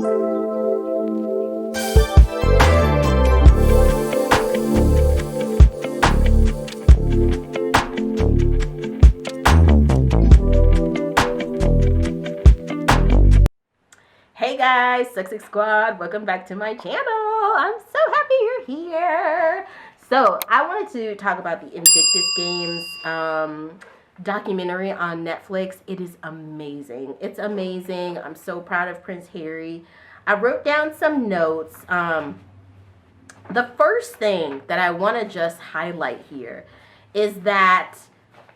Hey guys, Sussex Squad, welcome back to my channel. I'm so happy you're here. So I wanted to talk about the Invictus Games documentary on Netflix. It is amazing. It's amazing. I'm so proud of Prince Harry. I wrote down some notes. The first thing that I want to just highlight here is that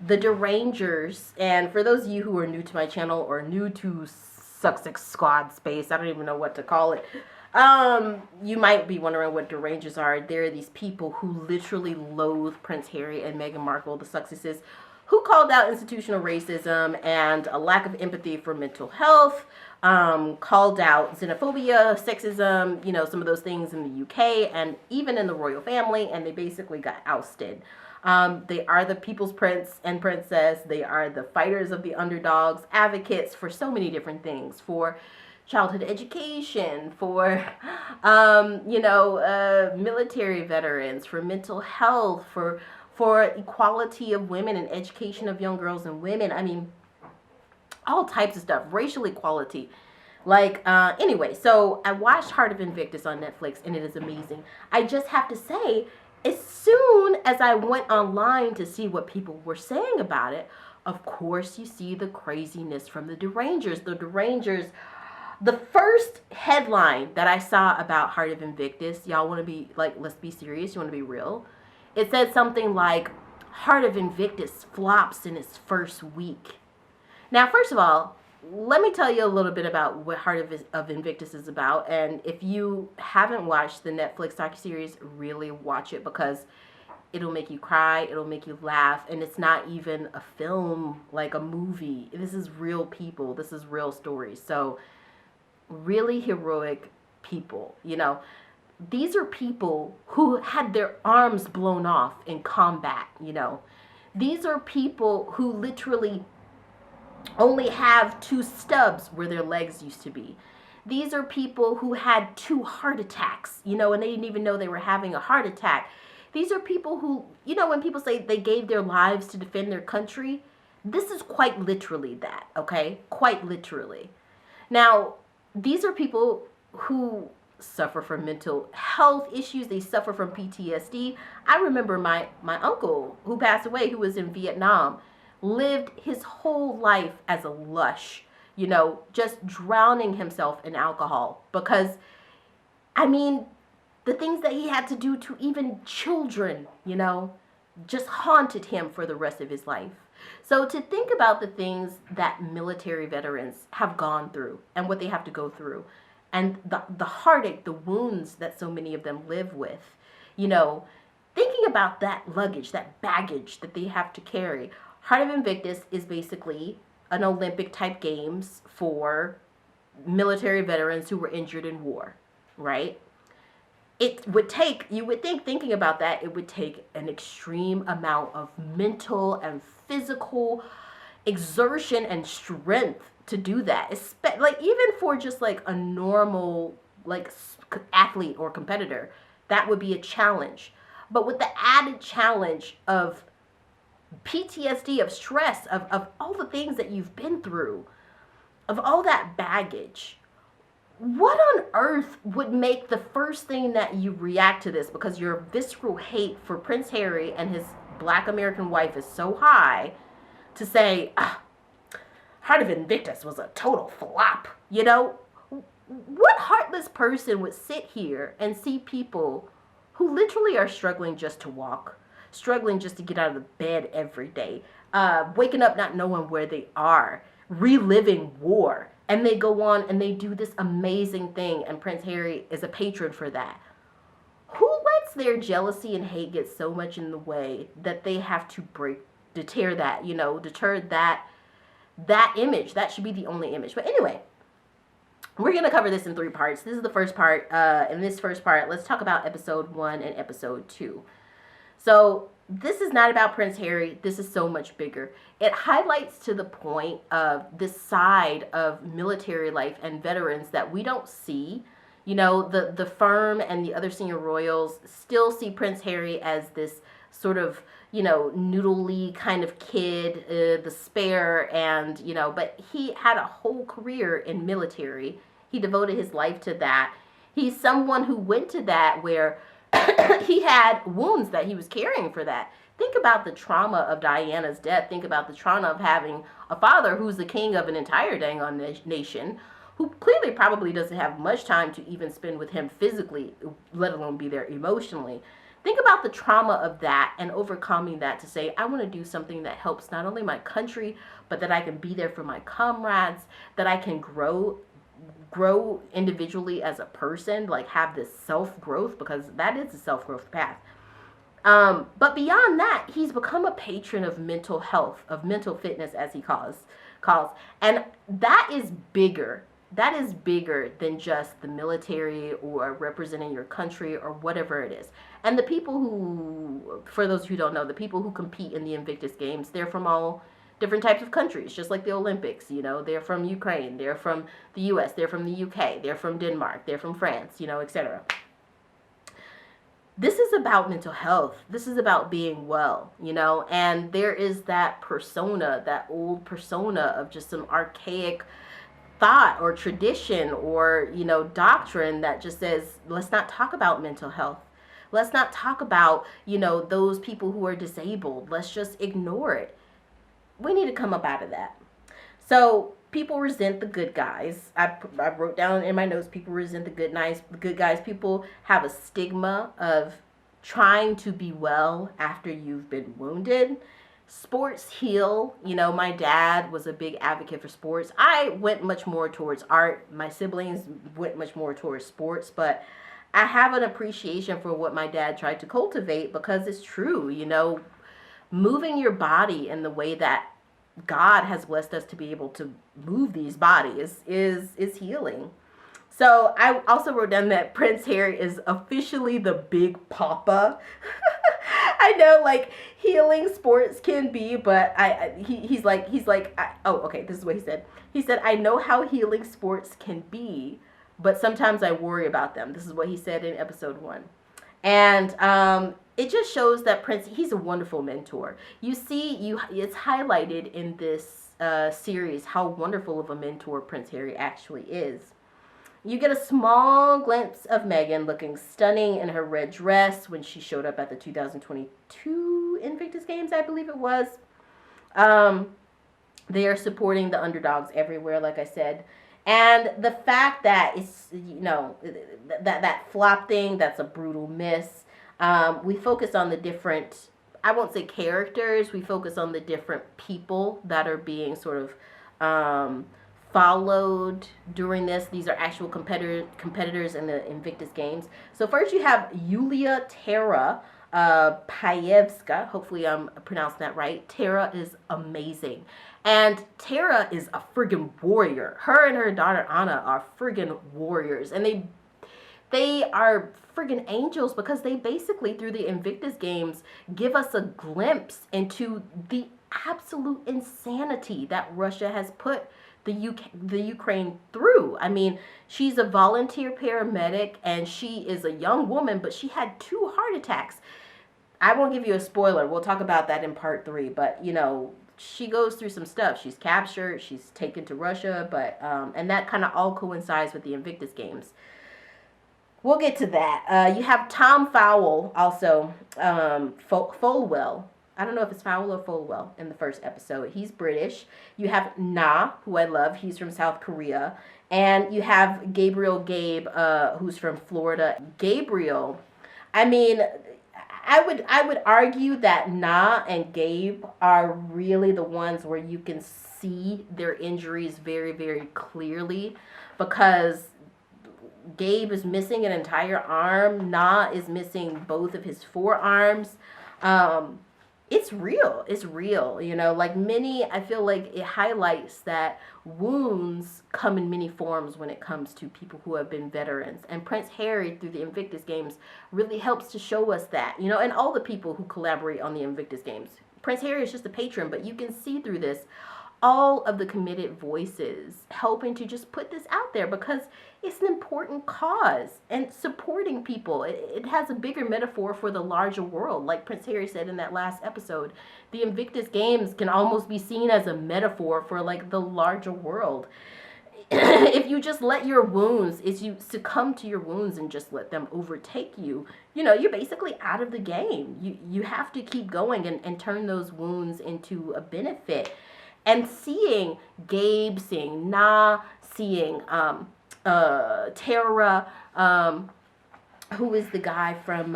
the Derangers, and for those of you who are new to my channel or new to Sussex Squad space, I don't even know what to call it. You might be wondering what Derangers are. They're these people who literally loathe Prince Harry and Meghan Markle, the Sussexes, who called out institutional racism and a lack of empathy for mental health, called out xenophobia, sexism, you know, some of those things in the UK and even in the royal family, and they basically got ousted. They are the people's prince and princess. They are the fighters of the underdogs, advocates for so many different things, for childhood education, for, military veterans, for mental health, for equality of women and education of young girls and women. I mean, all types of stuff, racial equality. Anyway, so I watched Heart of Invictus on Netflix, and it is amazing. I just have to say, as soon as I went online to see what people were saying about it, of course you see the craziness from the Derangers. The Derangers, the first headline that I saw about Heart of Invictus, y'all want to be like, let's be serious, you want to be real? It said something like, Heart of Invictus flops in its first week. Now, first of all, let me tell you a little bit about what Heart of Invictus is about. And if you haven't watched the Netflix docuseries, really watch it, because it'll make you cry, it'll make you laugh, and it's not even a film, like a movie. This is real people. This is real stories. So really heroic people, you know. These are people who had their arms blown off in combat, you know. These are people who literally only have 2 stubs where their legs used to be. These are people who had 2 heart attacks, you know, and they didn't even know they were having a heart attack. These are people who, you know, when people say they gave their lives to defend their country, this is quite literally that, okay? Quite literally. Now, these are people who suffer from mental health issues. They suffer from PTSD. I remember my uncle who passed away, who was in Vietnam, lived his whole life as a lush, you know, just drowning himself in alcohol, because, I mean, the things that he had to do to even children, you know, just haunted him for the rest of his life. So to think about the things that military veterans have gone through and what they have to go through, and the heartache, the wounds that so many of them live with, you know, thinking about that luggage, that baggage that they have to carry. Heart of Invictus is basically an Olympic type games for military veterans who were injured in war, right? It would take, you would think, thinking about that, it would take an extreme amount of mental and physical exertion and strength to do that. Like, even for just like a normal like athlete or competitor, that would be a challenge. But with the added challenge of PTSD, of stress, of all the things that you've been through, of all that baggage, what on earth would make the first thing that you react to this, because your visceral hate for Prince Harry and his Black American wife is so high, to say, Heart of Invictus was a total flop, you know? What heartless person would sit here and see people who literally are struggling just to walk, struggling just to get out of the bed every day, waking up not knowing where they are, reliving war, and they go on and they do this amazing thing, and Prince Harry is a patron for that. Who lets their jealousy and hate get so much in the way that they have to deter that, you know, deter that image? That should be the only image. But anyway, we're going to cover this in 3 parts. This is the first part. In this first part, let's talk about episode 1 and episode 2. So this is not about Prince Harry. This is so much bigger. It highlights to the point of this side of military life and veterans that we don't see. You know, the firm and the other senior royals still see Prince Harry as this sort of, you know, noodly kind of kid, the spare, and, you know, but he had a whole career in military. He devoted his life to that. He's someone who went to that where he had wounds that he was carrying for that. Think about the trauma of Diana's death. Think about the trauma of having a father who's the king of an entire dang on nation, who clearly probably doesn't have much time to even spend with him physically, let alone be there emotionally. Think about the trauma of that and overcoming that to say, I want to do something that helps not only my country, but that I can be there for my comrades, that I can grow individually as a person, like have this self-growth, because that is a self-growth path. But beyond that, he's become a patron of mental health, of mental fitness, as he calls. And that is bigger. That is bigger than just the military or representing your country or whatever it is. And the people who, for those who don't know, the people who compete in the Invictus Games, they're from all different types of countries, just like the Olympics. You know, they're from Ukraine, they're from the US, they're from the UK, they're from Denmark, they're from France, you know, etc. This is about mental health. This is about being well, you know, and there is that persona, that old persona of just some archaic thought or tradition or, you know, doctrine that just says, let's not talk about mental health. Let's not talk about, you know, those people who are disabled. Let's just ignore it. We need to come up out of that. So people resent the good guys. I wrote down in my notes, people resent the good guys. People have a stigma of trying to be well after you've been wounded. Sports heal. You know, my dad was a big advocate for sports. I went much more towards art. My siblings went much more towards sports, but I have an appreciation for what my dad tried to cultivate because it's true, you know, moving your body in the way that God has blessed us to be able to move these bodies is healing. So I also wrote down that Prince Harry is officially the big papa. I know, like, healing sports can be, but he's like, okay, this is what he said. He said, I know how healing sports can be, but sometimes I worry about them. This is what he said in episode 1. And it just shows that Prince, he's a wonderful mentor. You see, it's highlighted in this series how wonderful of a mentor Prince Harry actually is. You get a small glimpse of Meghan looking stunning in her red dress when she showed up at the 2022 Invictus Games, I believe it was. They are supporting the underdogs everywhere, like I said. And the fact that it's, you know, that flop thing, that's a brutal miss. We focus on the different, I won't say characters, we focus on the different people that are being sort of followed during this. These are actual competitors in the Invictus Games. So first you have Yulia Tara Payevska. Hopefully I'm pronouncing that right. Tara is amazing. And Tara is a friggin' warrior. Her and her daughter Anna are friggin' warriors. And they are friggin' angels because they basically, through the Invictus Games, give us a glimpse into the absolute insanity that Russia has put the Ukraine through. I mean, she's a volunteer paramedic and she is a young woman, but she had 2 heart attacks. I won't give you a spoiler. We'll talk about that in part 3, but, you know, she goes through some stuff. She's captured, she's taken to Russia, but and that kind of all coincides with the Invictus Games. We'll get to that. You have Tom Fowle, also Folwell. I don't know if it's Fowle or Folwell in the first episode. He's British. You have Na, who I love. He's from South Korea. And you have Gabriel Gabe, who's from Florida. Gabriel, I mean, I would argue that Na and Gabe are really the ones where you can see their injuries very, very clearly, because Gabe is missing an entire arm. Na is missing both of his forearms. it's real. It's real. You know, like many, I feel like it highlights that wounds come in many forms when it comes to people who have been veterans. And Prince Harry, through the Invictus Games, really helps to show us that, you know, and all the people who collaborate on the Invictus Games. Prince Harry is just a patron, but you can see through this all of the committed voices helping to just put this out there because it's an important cause and supporting people. It has a bigger metaphor for the larger world. Like Prince Harry said in that last episode, the Invictus Games can almost be seen as a metaphor for like the larger world. If you just let your wounds, if you succumb to your wounds and just let them overtake you, you know, you're basically out of the game. You have to keep going and turn those wounds into a benefit. And seeing Gabe, seeing Na, seeing Tara, who is the guy from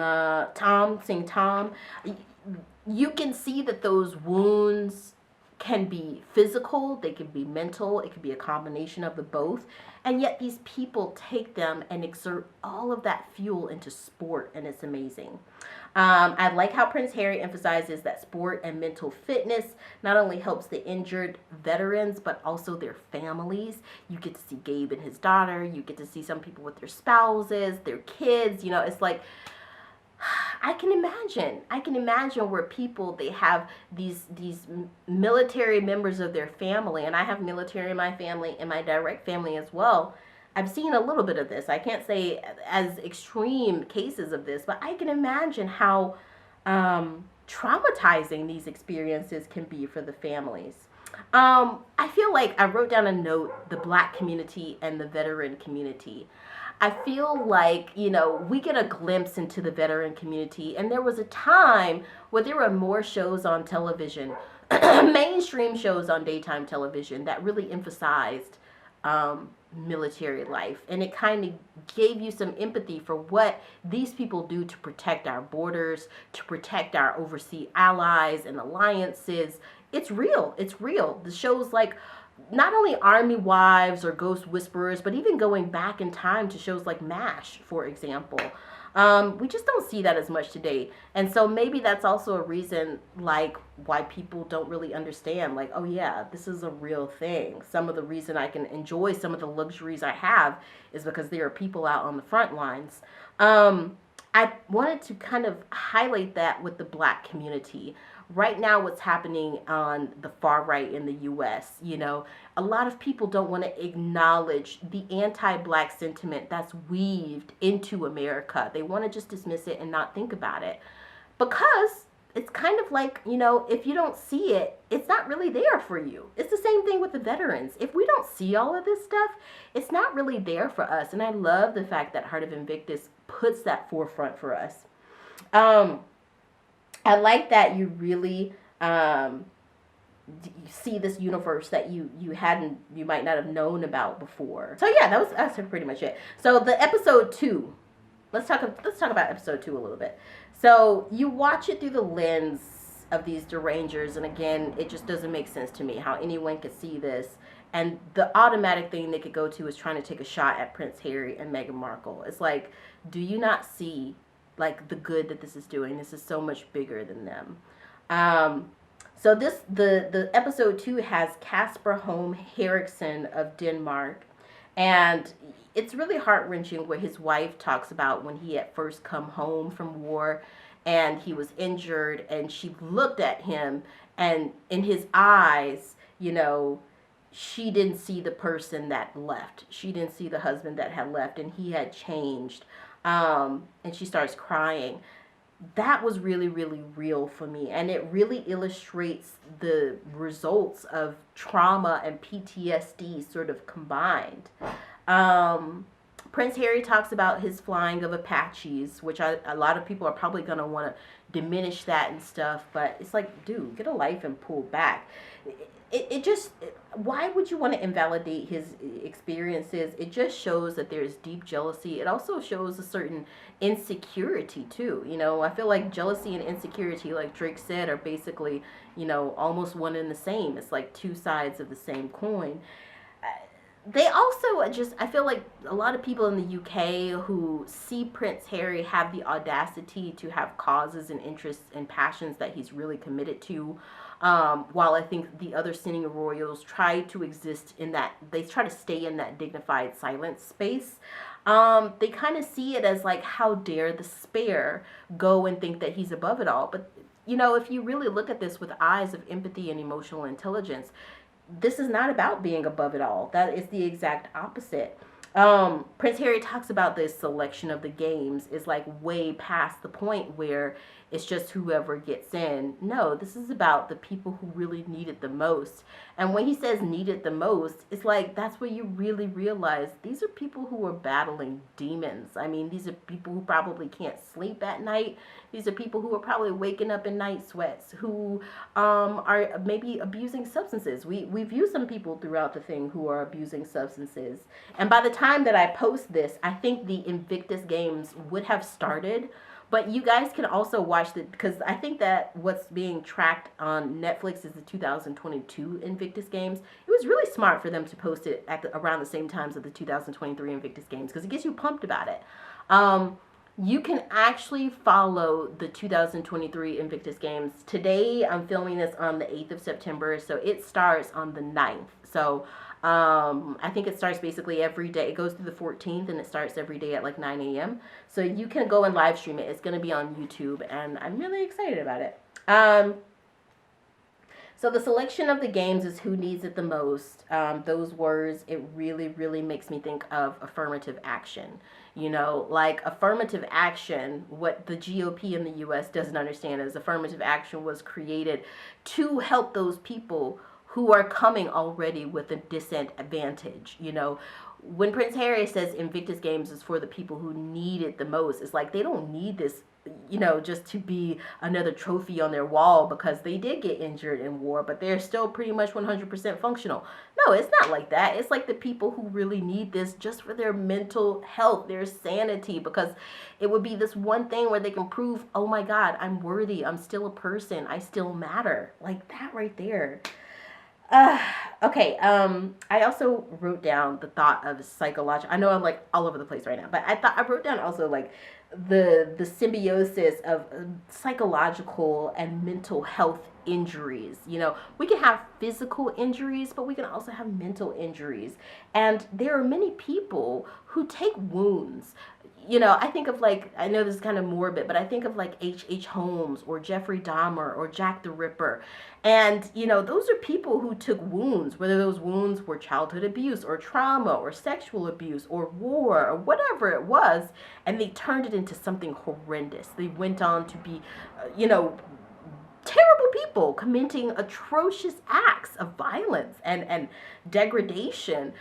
Tom, seeing Tom, you can see that those wounds can be physical, they can be mental, it can be a combination of the both. And yet these people take them and exert all of that fuel into sport, and it's amazing. I like how Prince Harry emphasizes that sport and mental fitness not only helps the injured veterans, but also their families. You get to see Gabe and his daughter. You get to see some people with their spouses, their kids. You know, it's like, I can imagine where people, they have these military members of their family, and I have military in my family and my direct family as well. I've seen a little bit of this. I can't say as extreme cases of this, but I can imagine how traumatizing these experiences can be for the families. I feel like I wrote down a note, the Black community and the veteran community. I feel like, you know, we get a glimpse into the veteran community, and there was a time where there were more shows on television, mainstream shows on daytime television that really emphasized military life, and it kind of gave you some empathy for what these people do to protect our borders, to protect our overseas allies and alliances. It's real. It's real. The shows like not only Army Wives or Ghost Whisperers, but even going back in time to shows like MASH, for example. We just don't see that as much today. And so maybe that's also a reason like why people don't really understand, like, oh yeah, this is a real thing. Some of the reason I can enjoy some of the luxuries I have is because there are people out on the front lines. I wanted to kind of highlight that with the Black community. Right now, what's happening on the far right in the U.S., you know, a lot of people don't want to acknowledge the anti-Black sentiment that's weaved into America. They want to just dismiss it and not think about it because it's kind of like, you know, if you don't see it, it's not really there for you. It's the same thing with the veterans. If we don't see all of this stuff, it's not really there for us. And I love the fact that Heart of Invictus puts that forefront for us. I like that you really see this universe that you might not have known about before. So yeah, that's pretty much it. So the episode 2, let's talk about episode 2 a little bit. So you watch it through the lens of these Derangers, and again, it just doesn't make sense to me how anyone could see this. And the automatic thing they could go to is trying to take a shot at Prince Harry and Meghan Markle. It's like, do you not see like the good that this is doing? This is so much bigger than them. So the episode 2 has Casper Holm Henriksen of Denmark, and it's really heart-wrenching where his wife talks about when he had first come home from war and he was injured, and she looked at him, and in his eyes, you know, she didn't see the person that left. She didn't see the husband that had left, and he had changed. And she starts crying. That was really, really real for me. And it really illustrates the results of trauma and PTSD sort of combined. Prince Harry talks about his flying of Apaches, which a lot of people are probably going to want to diminish that and stuff. But it's like, dude, get a life and pull back. Why would you want to invalidate his experiences? It just shows that there's deep jealousy. It also shows a certain insecurity too. You know, I feel like jealousy and insecurity, like Drake said, are basically, you know, almost one and the same. It's like two sides of the same coin. they also just, I feel like a lot of people in the UK who see Prince Harry have the audacity to have causes and interests and passions that he's really committed to. While I think the other sitting royals try to exist in that, they try to stay in that dignified silence space. They kind of see it as like, how dare the spare go and think that he's above it all. But, you know, if you really look at this with eyes of empathy and emotional intelligence, this is not about being above it all. That is the exact opposite. Prince Harry talks about this selection of the games is like way past the point where it's just whoever gets in. No, this is about the people who really need it the most. And when he says need it the most, it's like that's where you really realize these are people who are battling demons. I mean, these are people who probably can't sleep at night. These are people who are probably waking up in night sweats, who are maybe abusing substances. We view some people throughout the thing who are abusing substances. And by the time that I post this, I think the Invictus Games would have started. But you guys can also watch it, because I think that what's being tracked on Netflix is the 2022 Invictus Games. It was really smart for them to post it at around the same times of the 2023 Invictus Games, because it gets you pumped about it. You can actually follow the 2023 Invictus Games. Today, I'm filming this on the 8th of September, so it starts on the 9th. So I think it starts basically every day. It goes through the 14th, and it starts every day at like 9 a.m. So you can go and live stream it. It's going to be on YouTube, and I'm really excited about it. So the selection of the games is who needs it the most. Those words, it really, really makes me think of affirmative action. You know, like affirmative action, what the GOP in the U.S. doesn't understand is affirmative action was created to help those people who are coming already with a disadvantage. You know, when Prince Harry says Invictus Games is for the people who need it the most, it's like they don't need this, you know, just to be another trophy on their wall because they did get injured in war, but they're still pretty much 100% functional. No, it's not like that. It's like the people who really need this just for their mental health, their sanity, because it would be this one thing where they can prove, oh my God, I'm worthy. I'm still a person. I still matter. Like that right there. Okay, I also wrote down the thought of psychological. I know I'm like all over the place right now, but I wrote down also like the symbiosis of psychological and mental health injuries. You know, we can have physical injuries, but we can also have mental injuries. And there are many people who take wounds. You know, I think of like, I know this is kind of morbid, but I think of like H.H. Holmes or Jeffrey Dahmer or Jack the Ripper. And, you know, those are people who took wounds, whether those wounds were childhood abuse or trauma or sexual abuse or war or whatever it was, and they turned it into something horrendous. They went on to be, you know, terrible people committing atrocious acts of violence and degradation.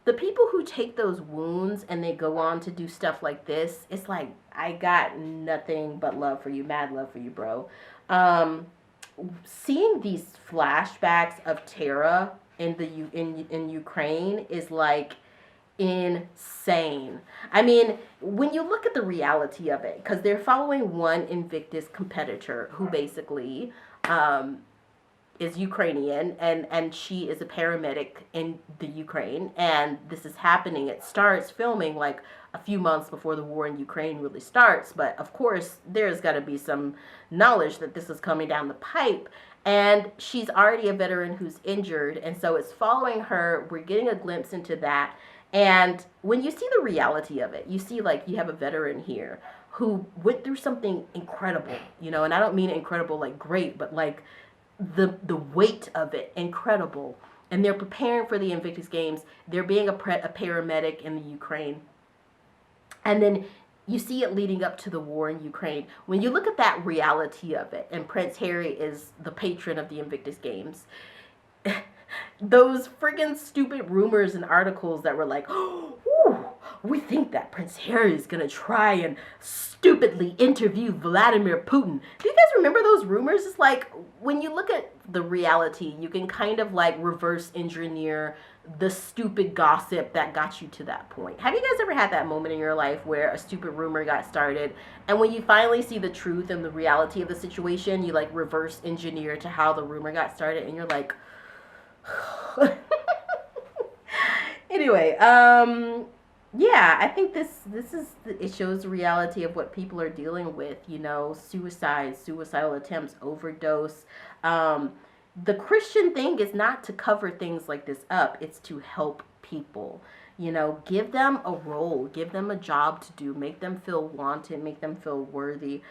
The people who take those wounds and they go on to do stuff like this, it's like, I got nothing but love for you, mad love for you, bro. Seeing these flashbacks of Tara in Ukraine is like insane. I mean, when you look at the reality of it, because they're following one Invictus competitor who basically is Ukrainian, and she is a paramedic in the Ukraine, and this is happening. It starts filming like a few months before the war in Ukraine really starts, but of course there's got to be some knowledge that this is coming down the pipe, and she's already a veteran who's injured, and so it's following her. We're getting a glimpse into that, and when you see the reality of it, you see like you have a veteran here who went through something incredible, you know, and I don't mean incredible like great, but like the weight of it, incredible. And they're preparing for the Invictus Games. They're being a paramedic in the Ukraine. And then you see it leading up to the war in Ukraine. When you look at that reality of it, and Prince Harry is the patron of the Invictus Games, those friggin' stupid rumors and articles that were like, oh, we think that Prince Harry is going to try and stupidly interview Vladimir Putin. Do you guys remember those rumors? It's like, when you look at the reality, you can kind of like reverse engineer the stupid gossip that got you to that point. Have you guys ever had that moment in your life where a stupid rumor got started, and when you finally see the truth and the reality of the situation, you like reverse engineer to how the rumor got started, and you're like, Anyway, yeah, I think it shows the reality of what people are dealing with. You know, suicide, suicidal attempts, overdose. Um, the Christian thing is not to cover things like this up. It's to help people. You know, give them a role, give them a job to do, make them feel wanted, make them feel worthy.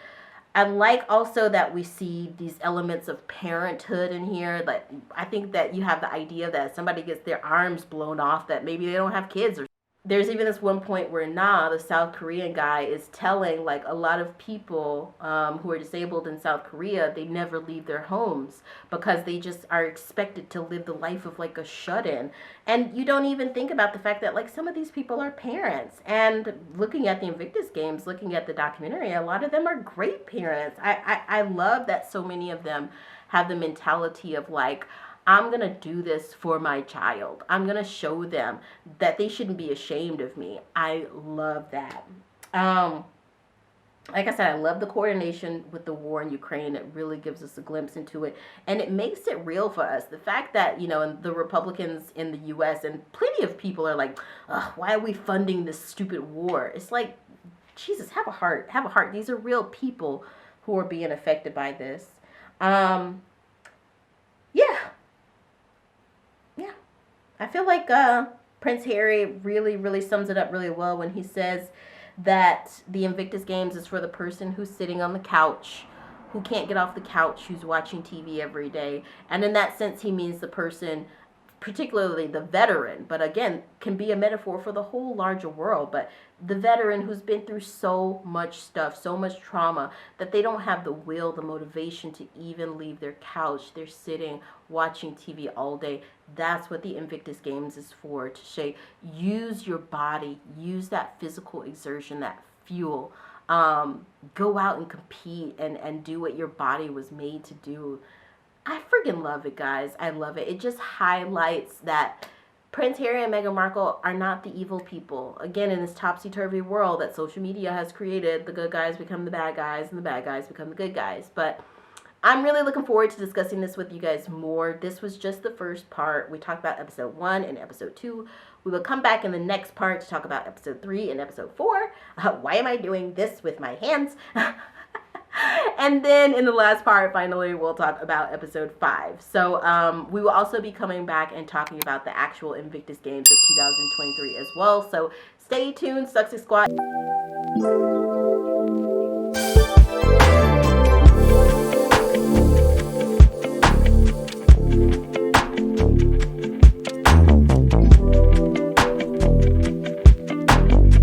I like also that we see these elements of parenthood in here. Like, I think that you have the idea that somebody gets their arms blown off, that maybe they don't have kids. Or there's even this one point where the South Korean guy, is telling like a lot of people who are disabled in South Korea, they never leave their homes because they just are expected to live the life of like a shut-in. And you don't even think about the fact that like some of these people are parents. And looking at the Invictus Games, looking at the documentary, a lot of them are great parents. I love that so many of them have the mentality of like, I'm going to do this for my child. I'm going to show them that they shouldn't be ashamed of me. I love that. Like I said, I love the coordination with the war in Ukraine. It really gives us a glimpse into it. And it makes it real for us. The fact that, you know, the Republicans in the U.S. and plenty of people are like, why are we funding this stupid war? It's like, Jesus, have a heart. Have a heart. These are real people who are being affected by this. Yeah. I feel like Prince Harry really, really sums it up really well when he says that the Invictus Games is for the person who's sitting on the couch, who can't get off the couch, who's watching TV every day. And in that sense, he means the person, particularly the veteran, but again, can be a metaphor for the whole larger world. But the veteran who's been through so much stuff, so much trauma, that they don't have the will, the motivation to even leave their couch. They're sitting watching TV all day. That's what the Invictus Games is for, to say, use your body, use that physical exertion, that fuel. Go out and compete and do what your body was made to do. I freaking love it, guys. I love it. It just highlights that Prince Harry and Meghan Markle are not the evil people. Again, in this topsy-turvy world that social media has created, the good guys become the bad guys and the bad guys become the good guys. But I'm really looking forward to discussing this with you guys more. This was just the first part. We talked about episode 1 and episode 2. We will come back in the next part to talk about episode 3 and episode 4. Why am I doing this with my hands? And then in the last part, finally, we'll talk about episode 5. So we will also be coming back and talking about the actual Invictus Games of 2023 as well. So stay tuned, Sussex Squad.